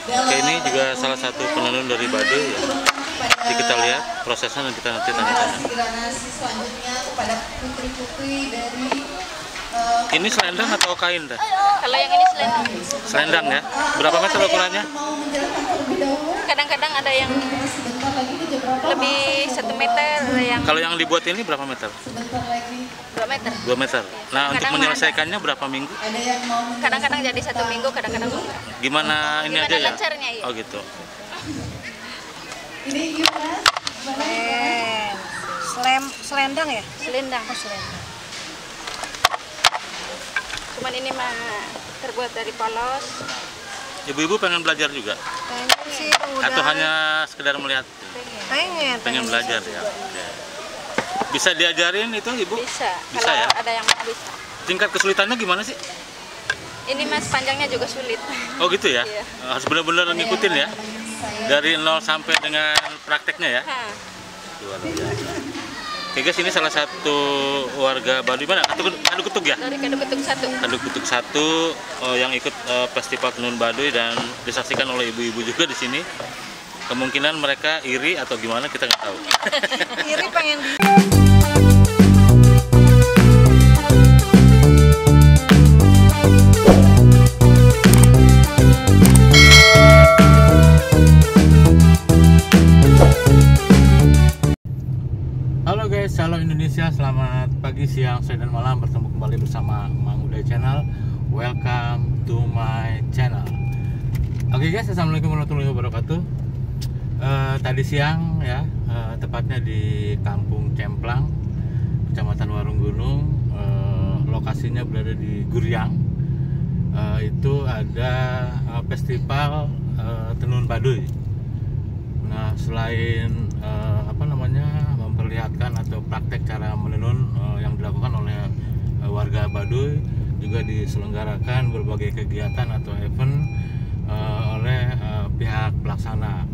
Oke, ini juga salah satu penenun dari Baduy ya. Jadi kita lihat prosesnya dan kita nanti tanya-tanya. Selanjutnya kepada putri-putri dari ini selendang atau kain dah? Kalau yang ini selendang. Selendang ya. Berapa meter ukurannya? Kadang-kadang ada yang lebih 1 meter, ada yang Kalau yang dibuat ini berapa meter? 2 meter. 2 meter. Nah, untuk Kadang menyelesaikannya berapa minggu? Kadang-kadang jadi 1 minggu, kadang-kadang enggak. Gimana ini Gimana aja ya? lancarnya, iya. Oh gitu. ini gimana? Selendang ya? Selendang. Oh, selendang. Cuman ini mah terbuat dari polos. Ibu-ibu pengen belajar juga? Pengen sih udah. Atau hanya sekedar melihat? Pengen belajar ya. Oke. Bisa diajarin itu Ibu? Bisa. Bisa Kalau ya? ada yang mau bisa. Tingkat kesulitannya gimana sih? Ini mas panjangnya juga sulit. Oh gitu ya? Iya. Harus benar-benar ngikutin ya? Dari 0 sampai dengan prakteknya ya? Hah. Luar biasa. Oke guys, ini salah satu warga Baduy mana? Kaduk Kutuk ya? Dari Kaduk Kutuk 1. Kaduk Kutuk 1 yang ikut Festival Tenun Baduy dan disaksikan oleh ibu-ibu juga di sini. Kemungkinan mereka iri atau gimana kita nggak tahu. Iri pengen di. Halo guys, halo Indonesia, selamat pagi, siang, sore, dan malam. Bertemu kembali bersama Mang Uday Channel. Welcome to my channel. Oke guys, assalamualaikum warahmatullahi wabarakatuh. Tadi siang ya, tepatnya di Kampung Cemplang, Kecamatan Warung Gunung. Lokasinya berada di Guryang. Itu ada festival tenun Baduy. Nah, selain memperlihatkan atau praktek cara menenun yang dilakukan oleh warga Baduy, juga diselenggarakan berbagai kegiatan atau event oleh pihak pelaksana.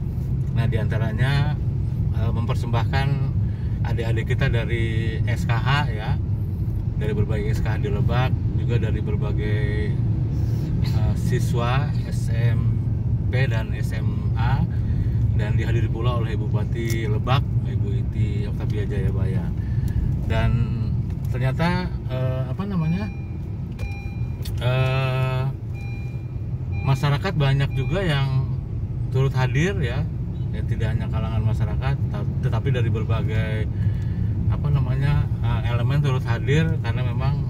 Nah, diantaranya mempersembahkan adik-adik kita dari SKH ya, dari berbagai SKH di Lebak, juga dari berbagai siswa SMP dan SMA, dan dihadiri pula oleh Bupati Lebak, Ibu Iti Oktavia Jayabaya. Dan ternyata masyarakat banyak juga yang turut hadir ya, tidak hanya kalangan masyarakat, tetapi dari berbagai elemen turut hadir karena memang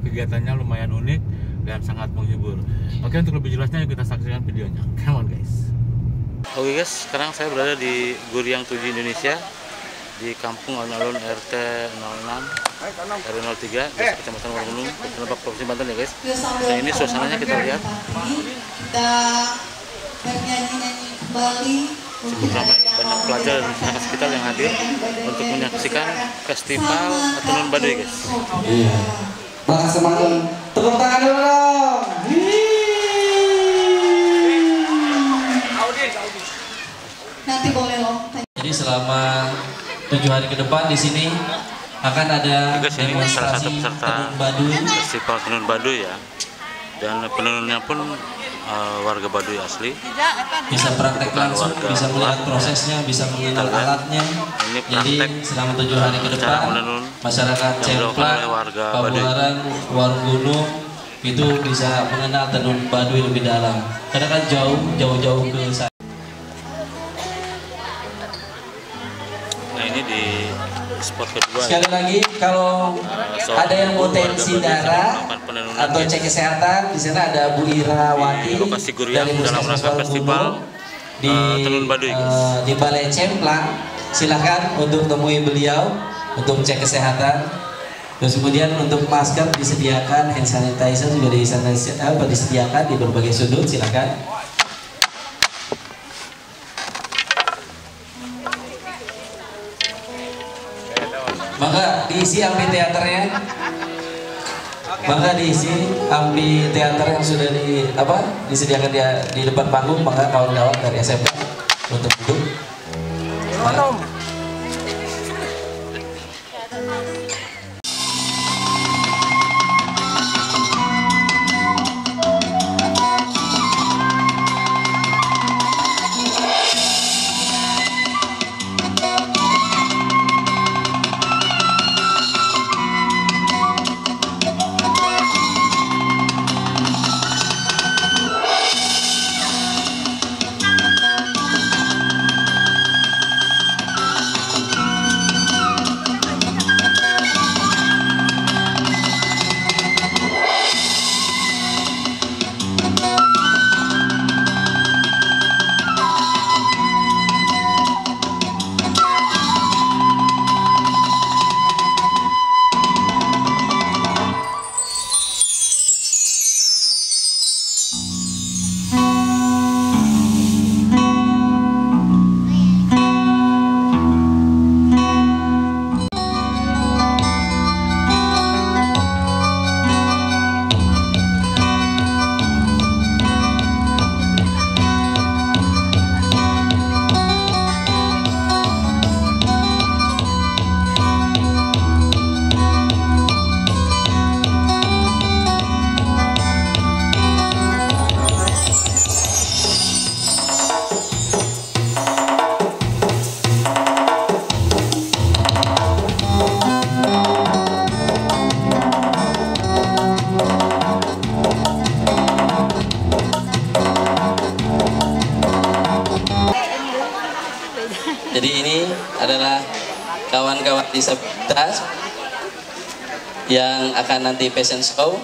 kegiatannya lumayan unik dan sangat menghibur. Oke, untuk lebih jelasnya kita saksikan videonya. Come on guys. Oke guys, sekarang saya berada di Guryang 7 Indonesia, di Kampung Alun-Alun RT 06 RW 03 Desa Kecamatan Warung Gunung, Lebak, Provinsi Banten ya guys. Nah, ini suasananya kita lihat. Kita bernyanyi-nyanyi kembali. Cukup ramai, banyak pelajar dan masyarakat sekitar yang hadir untuk menyaksikan festival tenun Baduy guys. Iya. Bahas semangat. Tepuk tangan dulu dong. Nanti boleh loh. Jadi selama 7 hari ke depan di sini akan ada Guys, ini salah satu demonstrasi peserta tenun Baduy. festival tenun Baduy ya. Dan penenunnya pun warga Baduy asli. Bisa praktek langsung, bisa melihat prosesnya, bisa mengenal alatnya. Ini Jadi praktek selama 7 hari ke cara depan menenun masyarakat yang dilakukan Cemplang, oleh warga Baduy. Pabuaran, Warung Gunung itu bisa mengenal tenun Baduy lebih dalam. Karena kan jauh-jauh ke sana. Nah, ini di spot kedua. Sekali lagi, kalau ada yang mau tensi darah atau cek kesehatan, di sana ada Bu Irawati di lokasi Guryang dari dalam Puskesmas rangka Warung festival Gunung di tenun Baduy, guys. di Balai Cemplang. Silahkan untuk temui beliau untuk cek kesehatan. Terus kemudian untuk masker disediakan, hand sanitizer juga disediakan di berbagai sudut. Silahkan. Maka diisi amfiteaternya. Maka diisi amfiteater yang sudah disediakan di depan panggung. Maka kawan-kawan dari SMP untuk duduk. Jadi ini adalah kawan-kawan disabilitas yang akan nanti fashion show.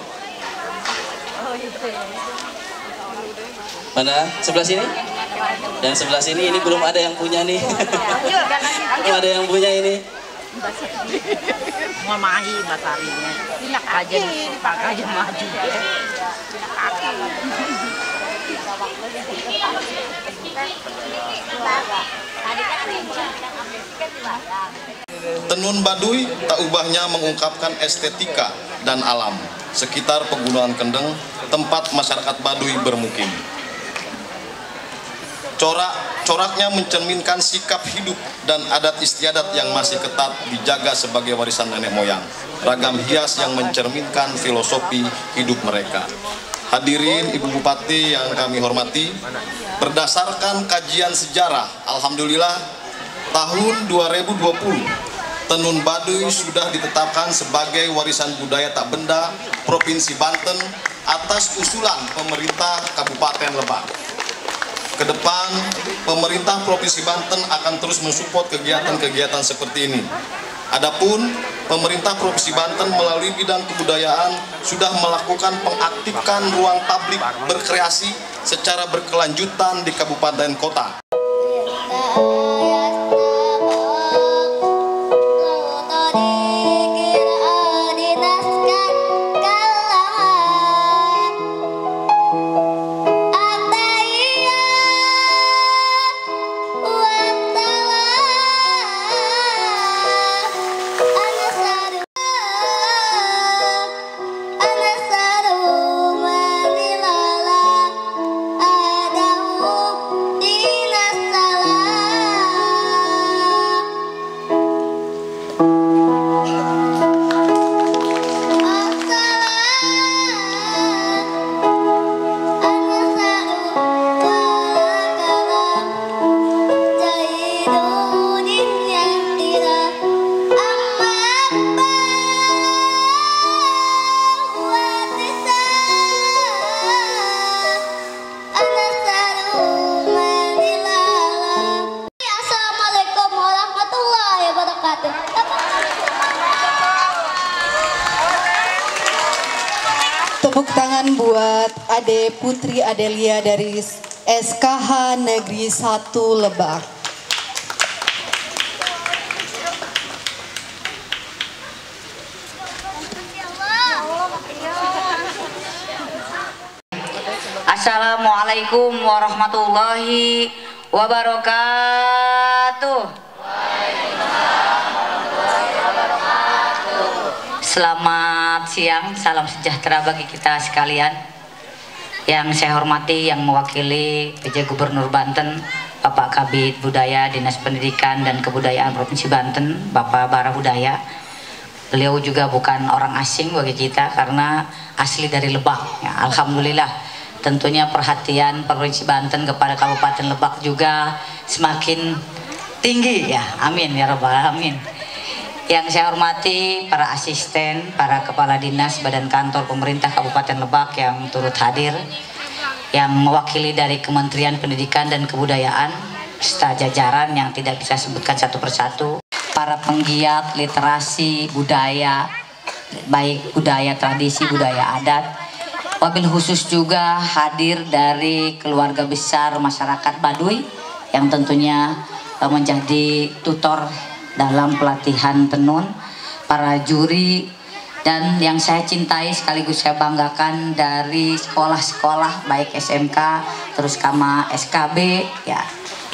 Mana? Sebelah sini? Dan sebelah sini ini belum ada yang punya nih. Belum ada yang punya ini. Mau mahi batarinya. Aja maju. Tenun Baduy tak ubahnya mengungkapkan estetika dan alam sekitar Pegunungan Kendeng, tempat masyarakat Baduy bermukim. Coraknya mencerminkan sikap hidup dan adat istiadat yang masih ketat dijaga sebagai warisan nenek moyang. Ragam hias yang mencerminkan filosofi hidup mereka. Hadirin Ibu Bupati yang kami hormati, berdasarkan kajian sejarah, alhamdulillah tahun 2020 Tenun Baduy sudah ditetapkan sebagai warisan budaya tak benda Provinsi Banten atas usulan pemerintah Kabupaten Lebak. Ke depan, pemerintah Provinsi Banten akan terus mensupport kegiatan-kegiatan seperti ini. Adapun pemerintah Provinsi Banten melalui bidang kebudayaan sudah melakukan pengaktifkan ruang tablik berkreasi secara berkelanjutan di kabupaten kota. Tepuk tangan buat Ade Putri Adelia dari SKH Negeri 1 Lebak. Assalamualaikum warahmatullahi wabarakatuh. Selamat siang, salam sejahtera bagi kita sekalian. Yang saya hormati, yang mewakili PJ Gubernur Banten, Bapak Kabid Budaya Dinas Pendidikan dan Kebudayaan Provinsi Banten, Bapak Bara Budaya. Beliau juga bukan orang asing bagi kita karena asli dari Lebak. Ya, alhamdulillah, tentunya perhatian Provinsi Banten kepada Kabupaten Lebak juga semakin tinggi ya. Amin ya rabbal alamin. Yang saya hormati para asisten, para kepala dinas, badan kantor pemerintah Kabupaten Lebak yang turut hadir, yang mewakili dari Kementerian Pendidikan dan Kebudayaan, serta jajaran yang tidak bisa sebutkan satu persatu, para penggiat literasi budaya, baik budaya tradisi, budaya adat, wabil khusus juga hadir dari keluarga besar masyarakat Baduy yang tentunya menjadi tutor dalam pelatihan tenun, para juri, dan yang saya cintai sekaligus saya banggakan dari sekolah-sekolah baik SMK terus sama SKB ya,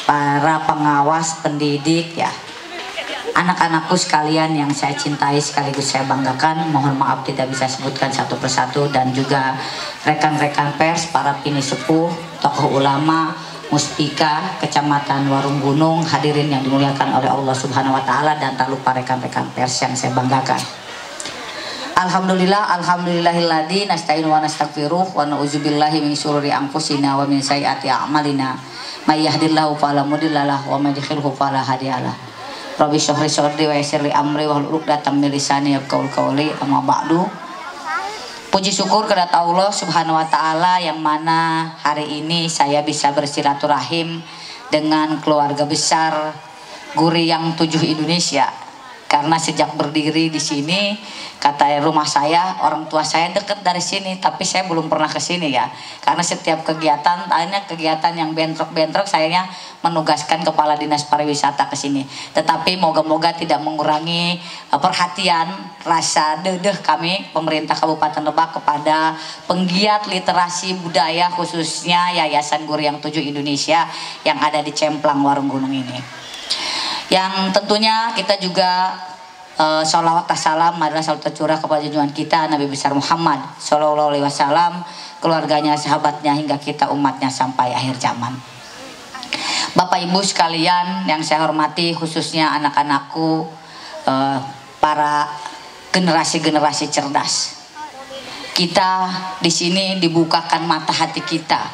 para pengawas pendidik ya, anak-anakku sekalian yang saya cintai sekaligus saya banggakan, mohon maaf tidak bisa sebutkan satu persatu, dan juga rekan-rekan pers, para pini sepuh, tokoh ulama, Muspika, Kecamatan Warung Gunung, hadirin yang dimuliakan oleh Allah Subhanahu wa Ta'ala, dan tak lupa rekan-rekan pers yang saya banggakan. Alhamdulillah, alhamdulillahilladzi nasta'inu wa nastaghfiruh wa na'udzubillahi min syururi anfusina wa min sayyiati a'malina. May yahdihillahu fala mudhillalah wa may yudhlilhu fala hadiyalah. Rabbi shrah li sadri wa yassir li amri wahlul 'uqdatam min lisani yafqahu qawli. Amma ba'du. Puji syukur kepada Allah Subhanahu wa Ta'ala yang mana hari ini saya bisa bersilaturahim dengan keluarga besar Guriang 7 Indonesia. Karena sejak berdiri di sini, kata rumah saya, orang tua saya dekat dari sini, tapi saya belum pernah ke sini ya. Karena setiap kegiatan, hanya kegiatan yang bentrok-bentrok, saya menugaskan kepala dinas pariwisata ke sini. Tetapi moga-moga tidak mengurangi perhatian, rasa dedeh kami pemerintah Kabupaten Lebak kepada penggiat literasi budaya, khususnya Yayasan Guriang 7 Indonesia yang ada di Cemplang Warung Gunung ini. Yang tentunya kita juga sholawat salam adalah salat tercurah kepada junjungan kita Nabi besar Muhammad Sallallahu Alaihi Wasallam, keluarganya, sahabatnya, hingga kita umatnya sampai akhir zaman. Bapak Ibu sekalian yang saya hormati, khususnya anak-anakku, para generasi-generasi cerdas. Kita di sini dibukakan mata hati kita,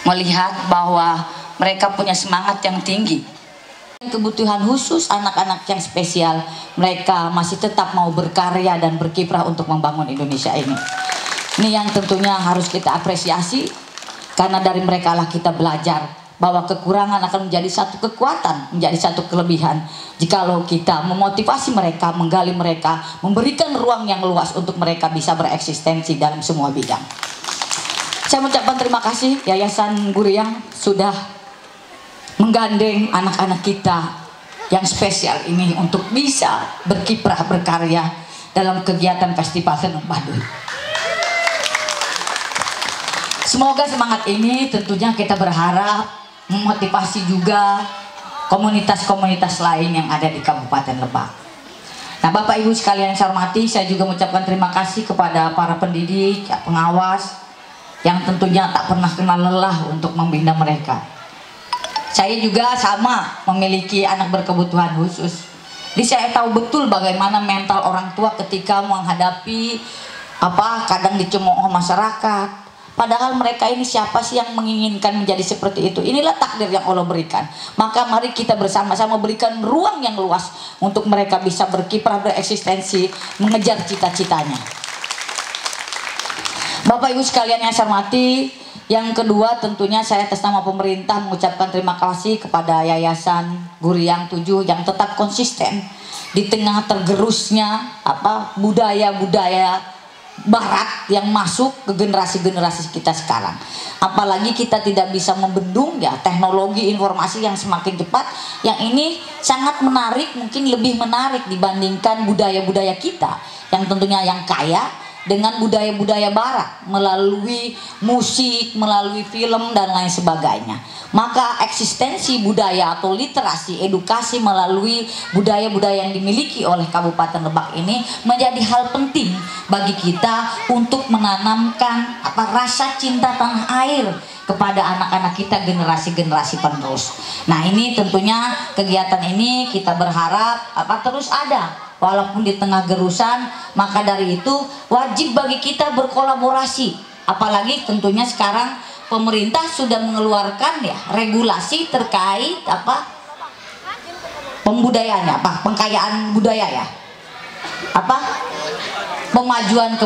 melihat bahwa mereka punya semangat yang tinggi. Kebutuhan khusus anak-anak yang spesial, mereka masih tetap mau berkarya dan berkiprah untuk membangun Indonesia ini. Ini yang tentunya harus kita apresiasi, karena dari mereka lah kita belajar bahwa kekurangan akan menjadi satu kekuatan, menjadi satu kelebihan jikalau kita memotivasi mereka, menggali mereka, memberikan ruang yang luas untuk mereka bisa bereksistensi dalam semua bidang. Saya mengucapkan terima kasih Yayasan Guriang sudah menggandeng anak-anak kita yang spesial ini untuk bisa berkiprah, berkarya dalam kegiatan Festival Tenun Baduy. Semoga semangat ini tentunya kita berharap memotivasi juga komunitas-komunitas lain yang ada di Kabupaten Lebak. Nah, Bapak Ibu sekalian yang saya hormati, saya juga mengucapkan terima kasih kepada para pendidik, pengawas yang tentunya tak pernah kenal lelah untuk membina mereka. Saya juga sama memiliki anak berkebutuhan khusus. Jadi saya tahu betul bagaimana mental orang tua ketika menghadapi kadang dicemooh masyarakat. Padahal mereka ini siapa sih yang menginginkan menjadi seperti itu? Inilah takdir yang Allah berikan. Maka mari kita bersama-sama berikan ruang yang luas untuk mereka bisa berkiprah, bereksistensi, mengejar cita-citanya. Bapak Ibu sekalian yang saya hormati, yang kedua tentunya saya atas nama pemerintah mengucapkan terima kasih kepada Yayasan Guriang 7 yang tetap konsisten di tengah tergerusnya budaya-budaya barat yang masuk ke generasi-generasi kita sekarang. Apalagi kita tidak bisa membendung ya teknologi informasi yang semakin cepat, yang ini sangat menarik, mungkin lebih menarik dibandingkan budaya-budaya kita yang tentunya yang kaya dengan budaya-budaya barat melalui musik, melalui film dan lain sebagainya. Maka eksistensi budaya atau literasi, edukasi melalui budaya-budaya yang dimiliki oleh Kabupaten Lebak ini menjadi hal penting bagi kita untuk menanamkan rasa cinta tanah air kepada anak-anak kita, generasi-generasi penerus. Nah, ini tentunya kegiatan ini kita berharap terus ada. Walaupun di tengah gerusan, maka dari itu wajib bagi kita berkolaborasi. Apalagi tentunya sekarang pemerintah sudah mengeluarkan ya regulasi terkait pembudayaannya, pengkayaan budaya ya, pemajuan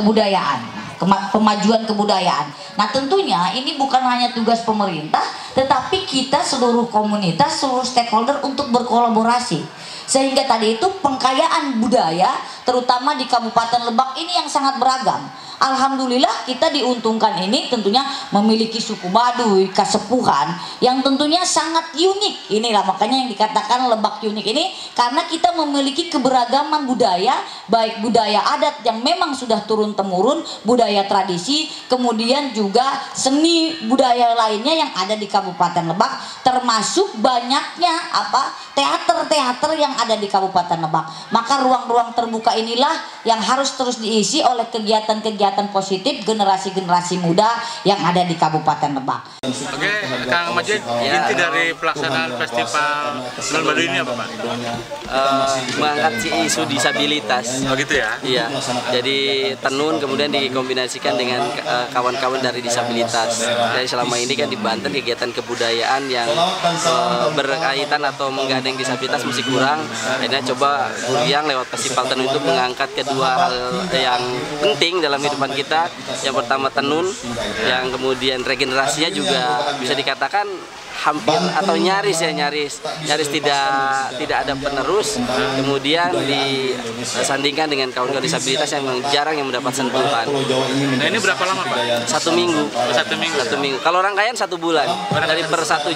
kebudayaan. Nah, tentunya ini bukan hanya tugas pemerintah, tetapi kita seluruh komunitas, seluruh stakeholder untuk berkolaborasi. Sehingga tadi itu pengkayaan budaya terutama di Kabupaten Lebak ini yang sangat beragam. Alhamdulillah kita diuntungkan ini tentunya memiliki suku Baduy, Kasepuhan yang tentunya sangat unik. Inilah makanya yang dikatakan Lebak unik ini, karena kita memiliki keberagaman budaya, baik budaya adat yang memang sudah turun-temurun, budaya tradisi, kemudian juga seni budaya lainnya yang ada di Kabupaten Lebak, termasuk banyaknya teater-teater yang ada di Kabupaten Lebak. Maka ruang-ruang terbuka inilah yang harus terus diisi oleh kegiatan-kegiatan positif generasi-generasi muda yang ada di Kabupaten Lebak. Oke, Kang Majid, inti dari pelaksanaan Festival Tenun Baduy ini apa, Pak? Mengangkat isu disabilitas. Oh gitu ya? Iya, jadi tenun kemudian dikombinasikan dengan kawan-kawan dari disabilitas. Jadi selama ini kan di Banten kegiatan kebudayaan yang berkaitan atau menggandeng disabilitas masih kurang. Akhirnya coba Guriang lewat Festival Tenun itu mengangkat kedua hal yang penting dalam hidup kita. Yang pertama tenun, yang kemudian regenerasinya juga bisa dikatakan hampir atau nyaris tidak ada penerus, kemudian disandingkan dengan kawan-kawan disabilitas yang memang jarang yang mendapat sentuhan. Nah ini berapa lama Pak? 1 minggu. Satu minggu. Kalau rangkaian 1 bulan, dari per 1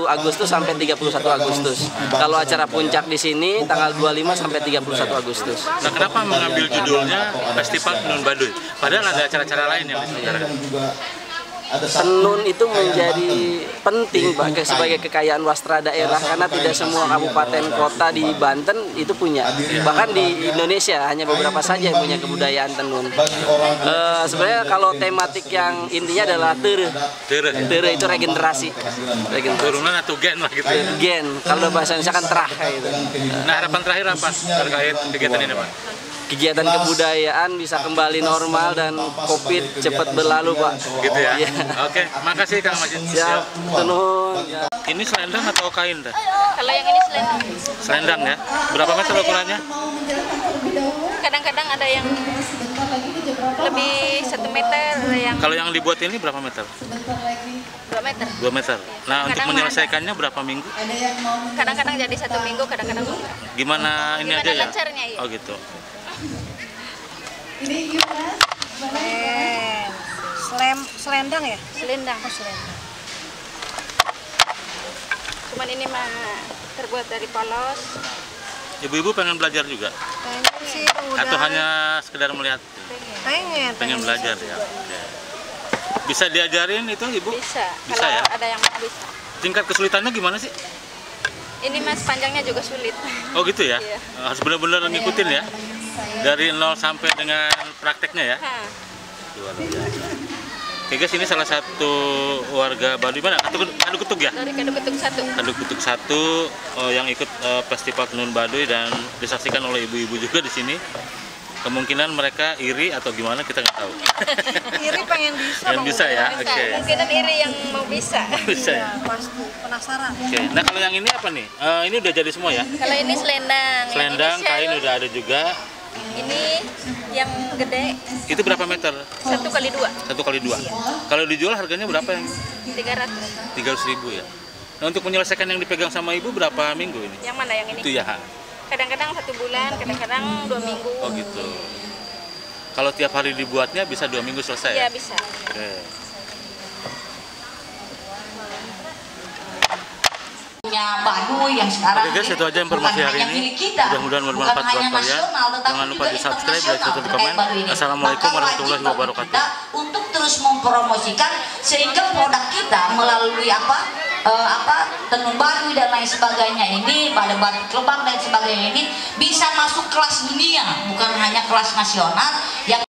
Agustus sampai 31 Agustus. Kalau acara puncak di sini tanggal 25 sampai 31 Agustus. Nah kenapa mengambil judulnya Festival Tenun Baduy? Padahal ada acara-acara lain yang diselenggarakan. Tenun itu menjadi penting sebagai kekayaan wastra daerah karena tidak semua kabupaten kota di Banten itu punya. Bahkan di Indonesia hanya beberapa saja yang punya kebudayaan tenun. Sebenarnya kalau tematik yang intinya adalah tere itu regenerasi. Turunan atau gen lah gitu. Gen, kalau bahasa Indonesia kan terah gitu. Nah harapan terakhir apa terkait kegiatan ini Pak? Kegiatan kebudayaan bisa kembali normal dan COVID cepat berlalu Pak. Gitu ya? Iya. Oke, makasih Kang Majid. Siap, tenun. Ini selendang atau kain dah? Kalau yang ini selendang. Selendang ya? Berapa meter ukurannya? Kadang-kadang ada yang lebih 1 meter, ada yang Kalau yang dibuat ini berapa meter? 2 meter. 2 meter. Nah untuk menyelesaikannya berapa minggu? Kadang-kadang jadi 1 minggu, kadang-kadang enggak. Gimana ini Gimana aja ya? lancarnya, iya. Oh gitu. Selendang ya? Selendang. Selendang. Cuman ini mah terbuat dari polos. Ibu-ibu pengen belajar juga? Pengen sih udah. Atau hanya sekedar melihat? Pengen Belajar ya? Oke. Bisa diajarin itu Ibu? Bisa. Bisa Kalau ya? ada yang mau bisa. Tingkat kesulitannya gimana sih? Ini mas panjangnya juga sulit. Oh gitu ya? Iya. Harus benar-benar ngikutin ya? Dari 0 sampai dengan prakteknya ya? Hah. Luar biasa. Oke guys, ini salah satu warga Baduy mana? Kaduk Ketuk ya? Dari Kaduk Ketuk 1. Kaduk Ketuk 1 yang ikut Festival Tenun Baduy dan disaksikan oleh ibu-ibu juga di sini. Kemungkinan mereka iri atau gimana kita nggak tahu. Iri pengen bisa. Yang bisa ya? Bisa. Oke. Mungkinan iri yang mau bisa. Bisa ya? Pasti penasaran. Oke. Nah kalau yang ini apa nih? Ini udah jadi semua ya? Kalau ini selendang. Yang Selendang, ini kain shell. udah ada juga. Ini yang gede Itu berapa meter? 1x2. 1x2. Kalau dijual harganya berapa yang? 300. 300.000 ya. Nah untuk menyelesaikan yang dipegang sama ibu berapa minggu ini? Yang mana yang ini? Itu ya. Kadang-kadang 1 bulan, kadang-kadang 2 minggu. Oh gitu. Kalau tiap hari dibuatnya bisa 2 minggu selesai Iya ya? bisa. Oke. Baduy yang sekarang Oke guys, itu aja informasi hari ini. Mudah-mudahan bermanfaat buat kalian. Jangan lupa di subscribe, like, share, dan komen. Assalamualaikum warahmatullahi wabarakatuh. Untuk terus mempromosikan sehingga produk kita melalui tenun Baduy dan lain sebagainya ini, pada batik lebam dan sebagainya ini bisa masuk kelas dunia, bukan hanya kelas nasional yang